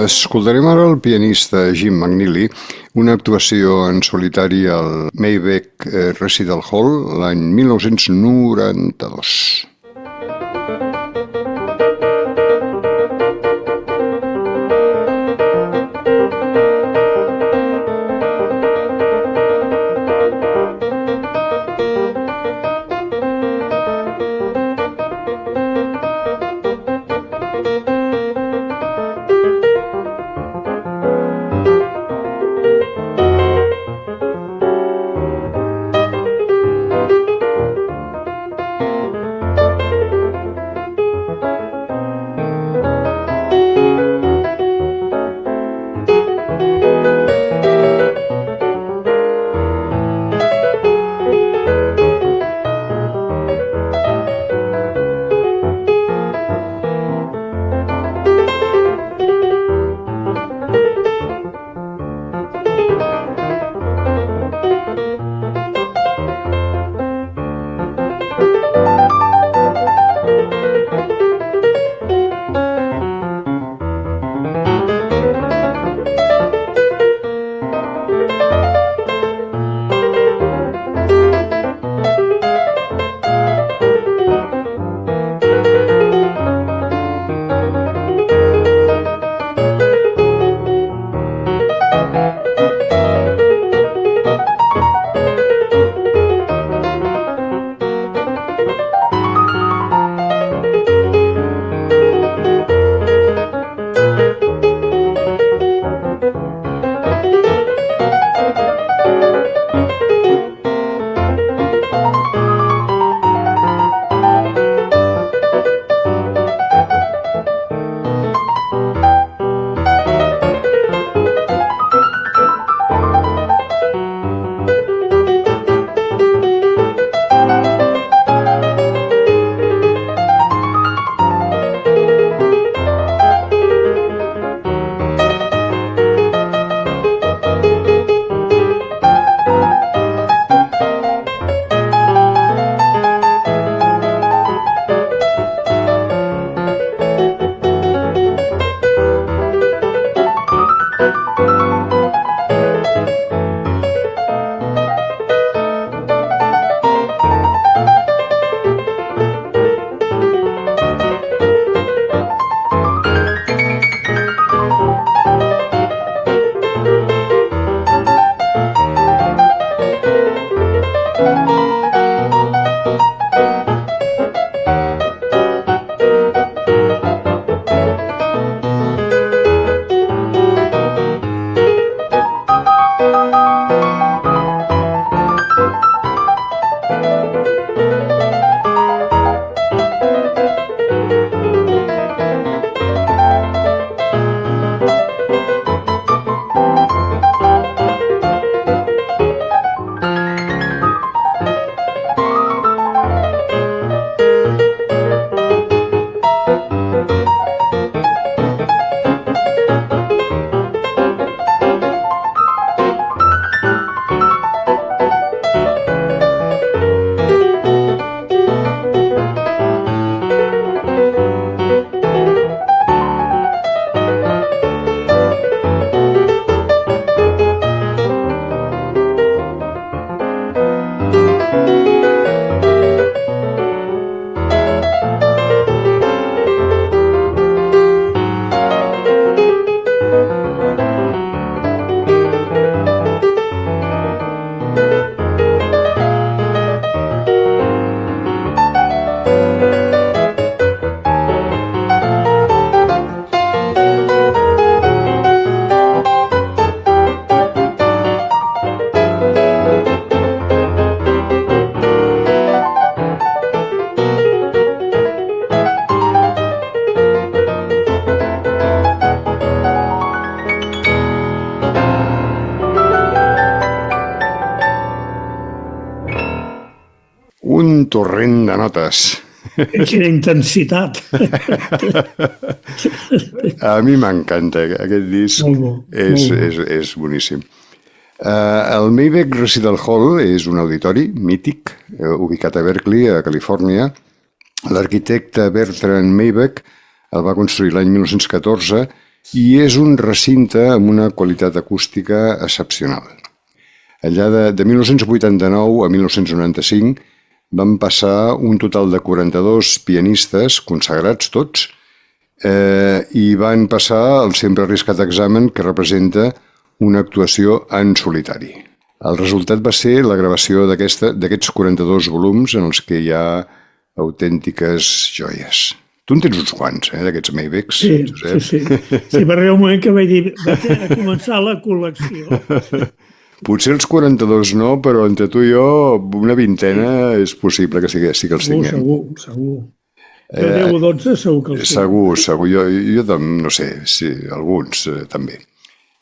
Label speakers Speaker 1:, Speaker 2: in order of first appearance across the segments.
Speaker 1: Escoltarem ara el pianista Jim McNeely, una actuació en solitari al Maybeck Recital Hall l'any 1992. un torrent de notes.
Speaker 2: Quina intensitat.
Speaker 1: A mi m'encanta aquest disc,
Speaker 2: Molt bo, molt bo.
Speaker 1: és boníssim. El Maybach Recital Hall és un auditori mític ubicat a Berkeley, a Califòrnia. L'arquitecte Bertrand Maybach el va construir l'any 1914 i és un recinte amb una qualitat acústica excepcional. Allà de 1989 a 1995 van passar un total de 42 pianistes, consagrats tots, i van passar el sempre arriscat examen que representa una actuació en solitari. El resultat va ser la gravació d'aquests 42 volums en els que hi ha autèntiques joies. Tu en tens uns quants, d'aquests Maybachs, Josep?
Speaker 2: Sí. Sí, va arribar un moment que vaig dir, vaig a començar la col·lecció.
Speaker 1: Potser els 42 no, però entre tu i jo una vintena és possible que sí que els tinguem.
Speaker 2: Segur. De 10 o 12 segur que els tinguem.
Speaker 1: Segur. Jo no sé, sí, alguns també.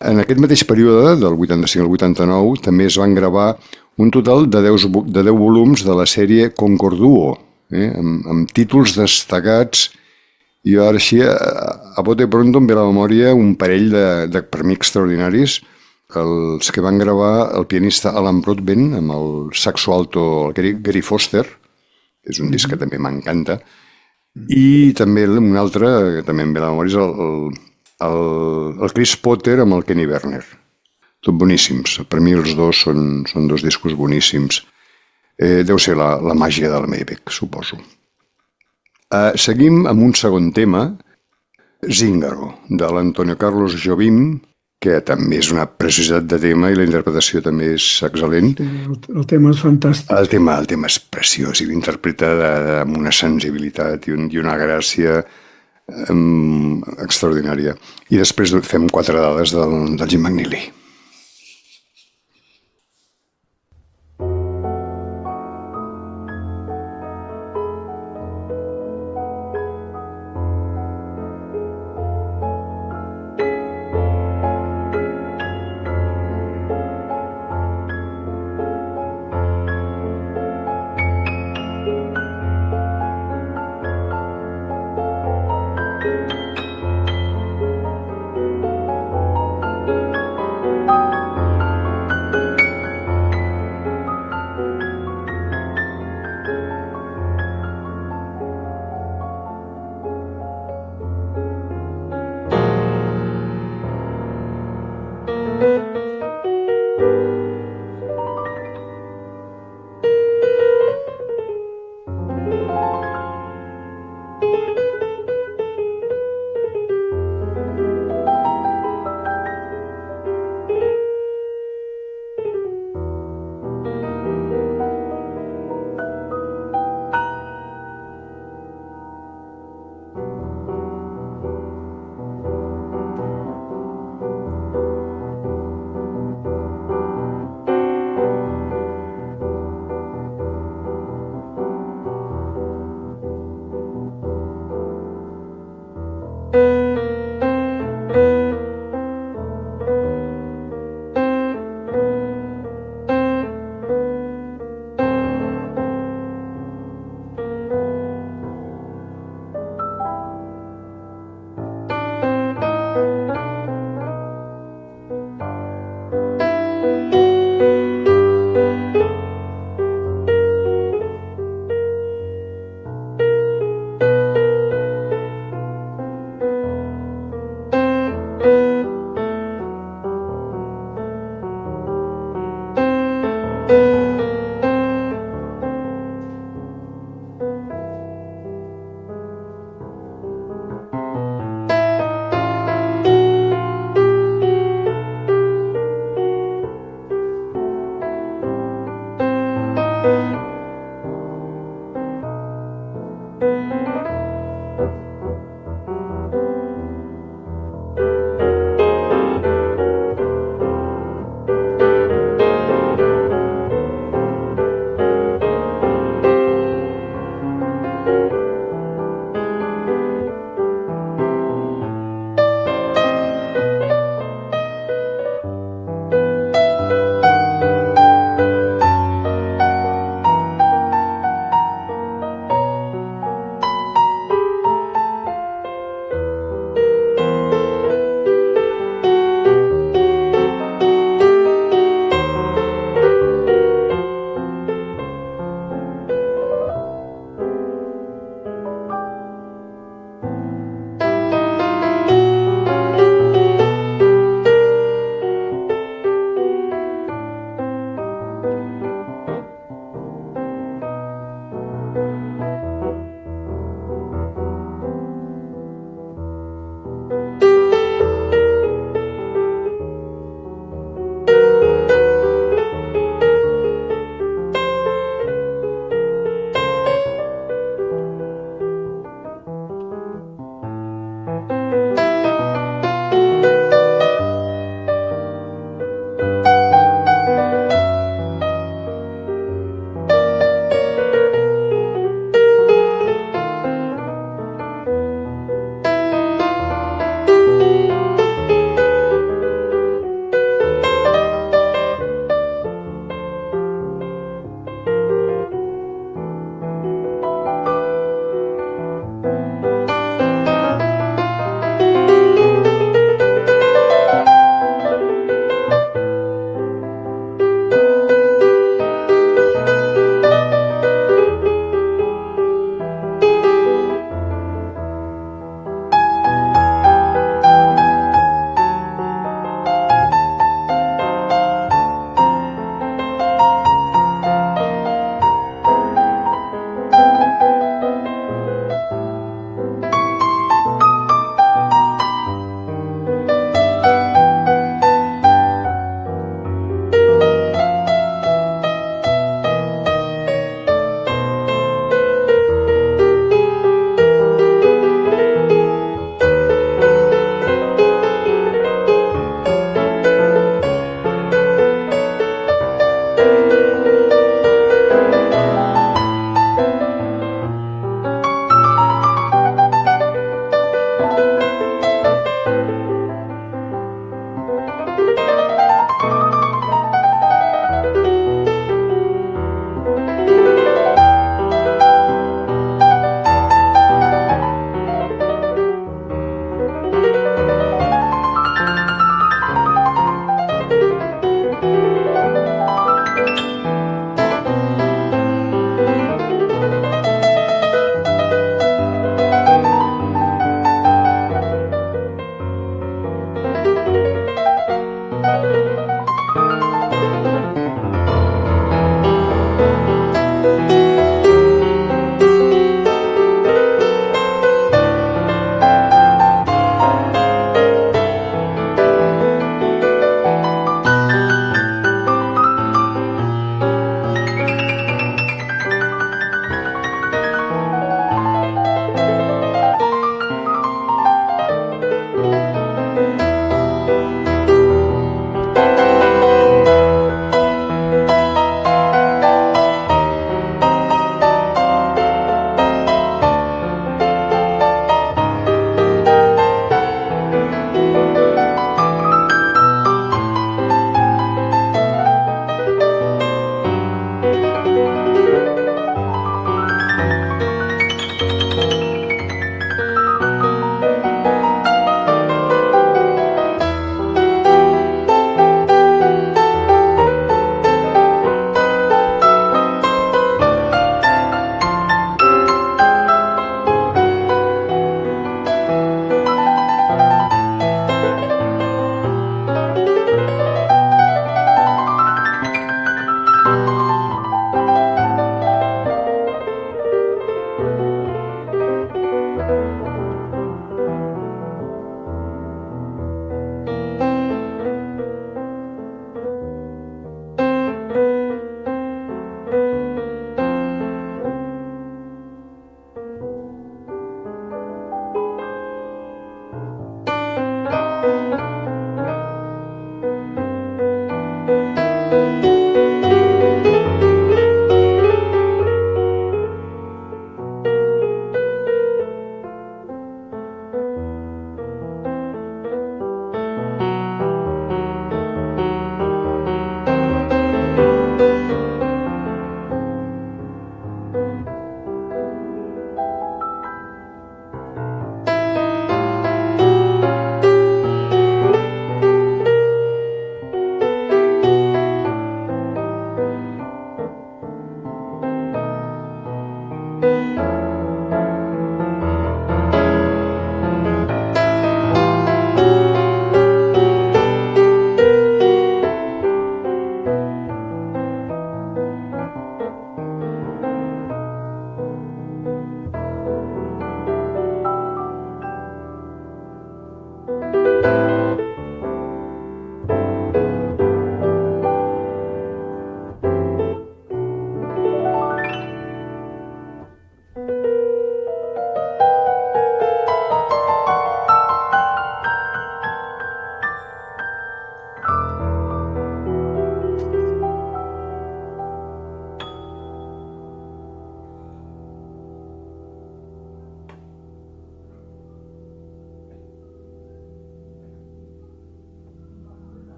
Speaker 1: En aquest mateix període, del 85 al 89, també es van gravar un total de 10 volums de la sèrie Concord Duo, amb títols destacats. I ara així, a bote pronto, em ve a la memòria un parell de per mi extraordinaris, els que van gravar el pianista Alan Broadbent amb el saxo alto Gary Foster, és un disc que també m'encanta, i també un altre que també em ve a la memòria és el Chris Potter amb el Kenny Werner. Tot boníssims. Per mi els dos són dos discos boníssims. Deu ser la màgia del Maybach, suposo. Seguim amb un segon tema, Zingaro, de l'Antonio Carlos Jobim, que també és una preciositat de tema i la interpretació també és excel·lent.
Speaker 2: El tema és fantàstic.
Speaker 1: El tema és preciós i l'interpreta amb una sensibilitat i una gràcia extraordinària. I després fem 4 dades del Jim McNeely.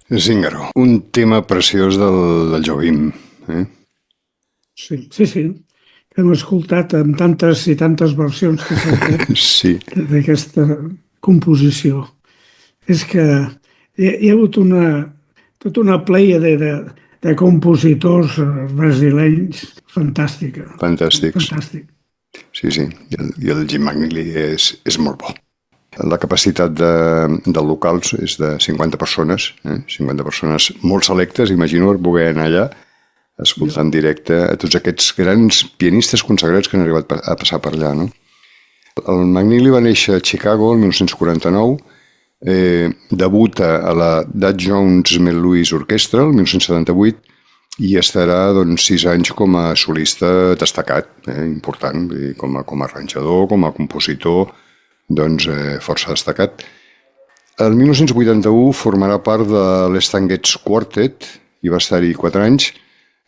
Speaker 1: Zíngaro, un tema preciós del Jobim.
Speaker 2: Sí, sí, sí. Hem escoltat amb tantes i tantes versions que s'han fet
Speaker 1: Sí,
Speaker 2: d'aquesta composició. És que hi ha hagut tota una pleia de compositors brasilenys fantàstica.
Speaker 1: fantàstics.
Speaker 2: Fantàstic.
Speaker 1: Sí, sí, i el Jim McNeely és molt bo. La capacitat del locals és de 50 persones, 50 persones molt selectes, imagino poder anar allà a escoltar en directe a tots aquests grans pianistes consagrats que han arribat a passar per allà. No? El McNeely va néixer a Chicago el 1949, debuta a la Dad Jones Mel Lewis Orchestra el 1978 i estarà 6 anys com a solista destacat, important, com a arranjador, com a compositor, força destacat. El 1981 formarà part de l'Stan Getz Quartet i va estar-hi 4 anys,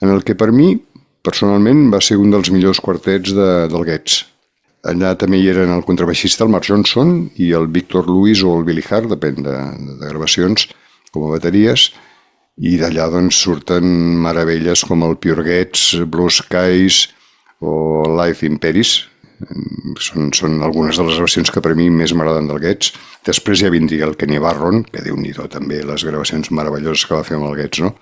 Speaker 1: en el que per mi, personalment, va ser un dels millors quartets del Getz. Allà també hi eren el contrabaixista, el Mark Johnson, i el Victor Lewis o el Billy Hart, depèn de gravacions, com a bateries, i d'allà surten meravelles com el Pure Getz, Blue Skies o Life in Paris. Són algunes de les gravacions que per mi més m'agraden del Getz. Després ja vindria el Kenny Barron, que Déu-n'hi-do també, les gravacions meravelloses que va fer amb el Getz, no?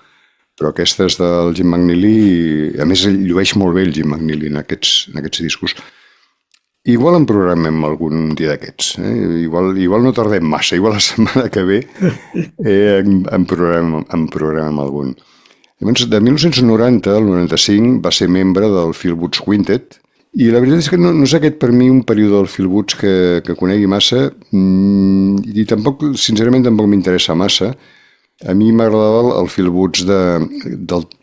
Speaker 1: Però aquestes del Jim McNeely, a més llueix molt bé el Jim McNeely en aquests discos. Igual en programem algun dia d'aquests. Igual no tardem massa, igual la setmana que ve en programem algun. Llavors, de 1990 al 95 va ser membre del Phil Woods Quintet i la veritat és que no és aquest per mi un període del Phil Woods que conegui massa i sincerament tampoc m'interessa massa. A mi m'agradava el Phil Woods de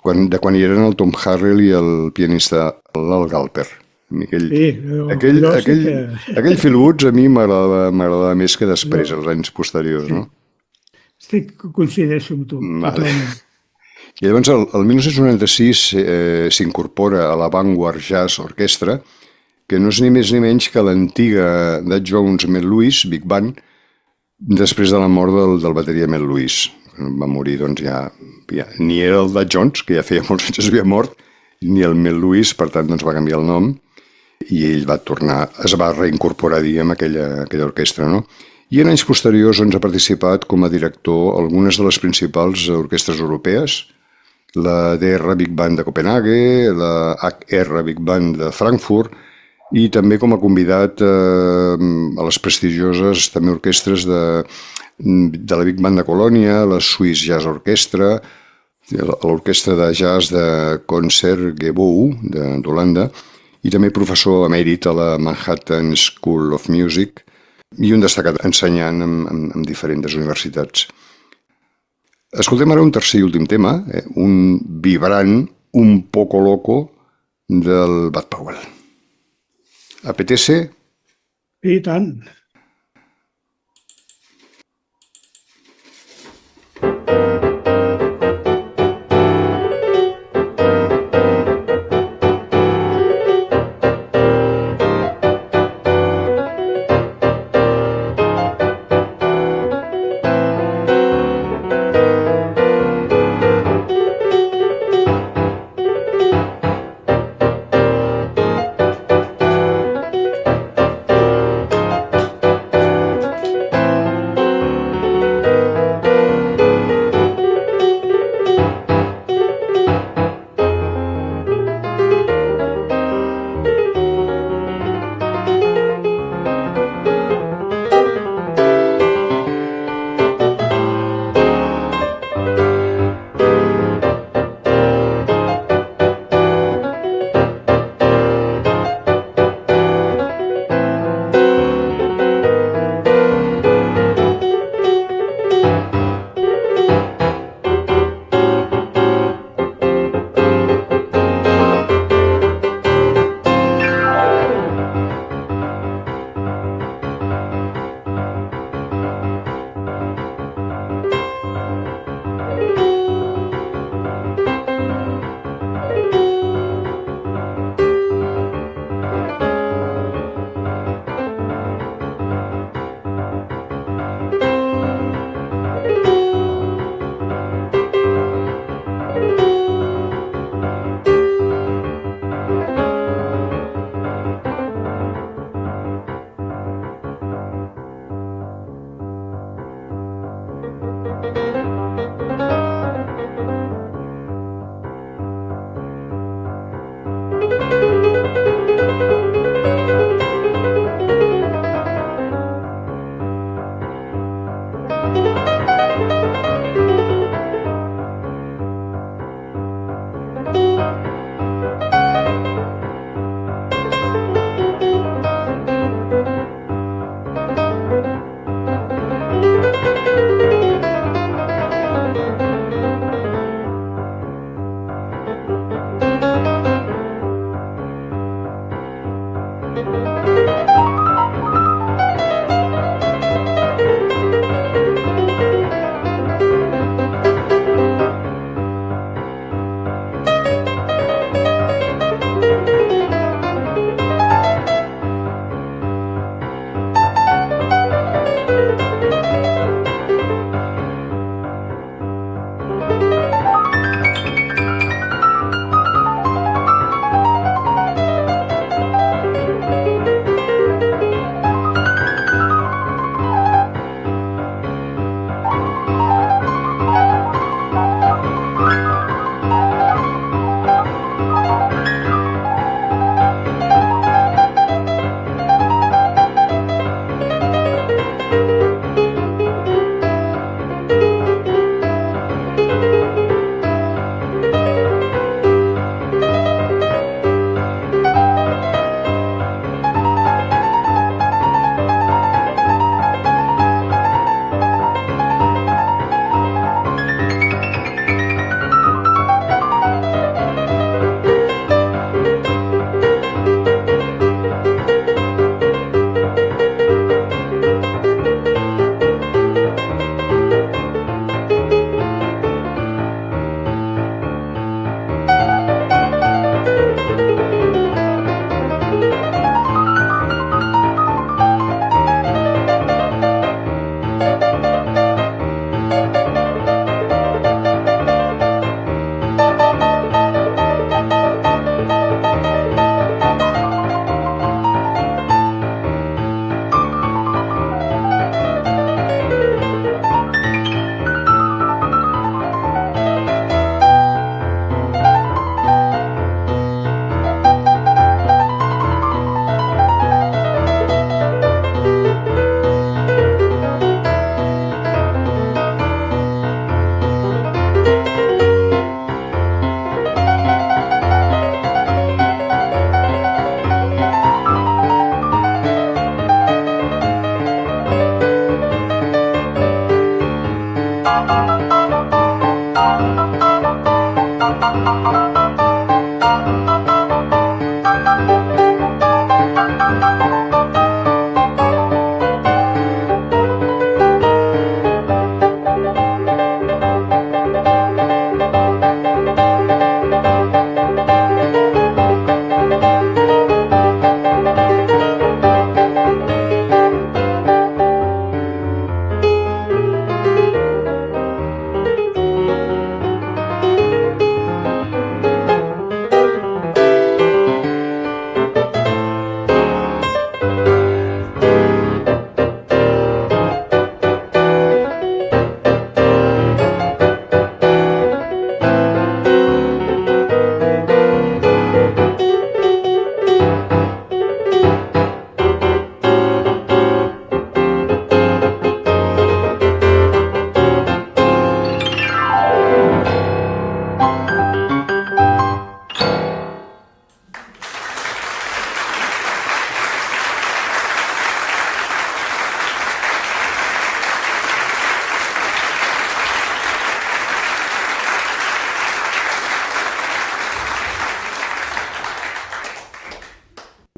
Speaker 1: quan hi eren el Tom Harrell i el pianista l'Al Galper. Aquell Phil Woods a mi m'agradava més que després, els anys posteriors. No?
Speaker 2: Coincideixo amb tu.
Speaker 1: Vale. I llavors el 1996 s'incorpora a la Vanguard Jazz Orchestra, que no és ni més ni menys que l'antiga Dad Jones Mel Lewis, Big Band, després de la mort del bateria Mel Lewis. Va morir, ja ni era el Dad Jones, que ja feia molts anys que havia mort, ni el Mel Lewis, per tant va canviar el nom, i ell es va reincorporar amb aquella orquestra. No? I en anys posteriors ha participat com a director algunes de les principals orquestres europees, la DR Big Band de Copenhague, la HR Big Band de Frankfurt, i també com a convidat a les prestigioses també orquestres de la Big Band de Colònia, la Swiss Jazz Orchestra, l'orquestra de jazz de Concertgebouw d'Holanda, i també professor emèrit a la Manhattan School of Music i un destacat ensenyant en diferents universitats. Escoltem ara un tercer i últim tema, un vibrant, un poco loco del Bud Powell. Apetece?
Speaker 2: I tant.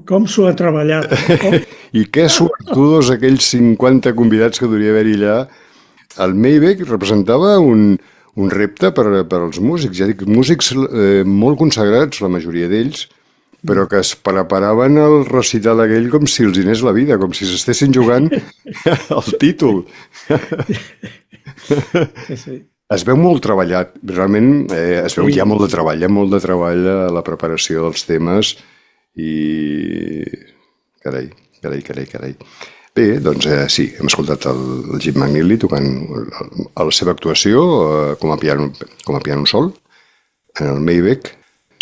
Speaker 2: Com s'ho ha treballat.
Speaker 1: I que suertudos aquells 50 convidats que hauria haver-hi allà. El Maybeck representava un repte per als músics, ja dic, músics molt consagrats, la majoria d'ells, però que es preparaven el recital aquell com si els hi anés la vida, com si s'estessin jugant el títol.
Speaker 2: Sí.
Speaker 1: Es veu molt treballat, realment es veu ja molt de treball a la preparació dels temes i... Carai. Bé, doncs sí, hem escoltat el Jim McNeely tocant la seva actuació com a piano sol en el Maybeck.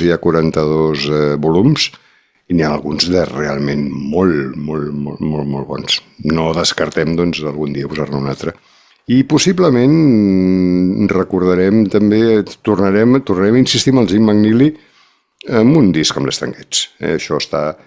Speaker 1: Hi ha 42 volums i n'hi ha alguns de realment molt bons. No descartem, doncs, algun dia posar-ne un altre. I possiblement recordarem també, tornarem a insistir amb el Jim McNeely amb un disc amb les Tanguets. Això està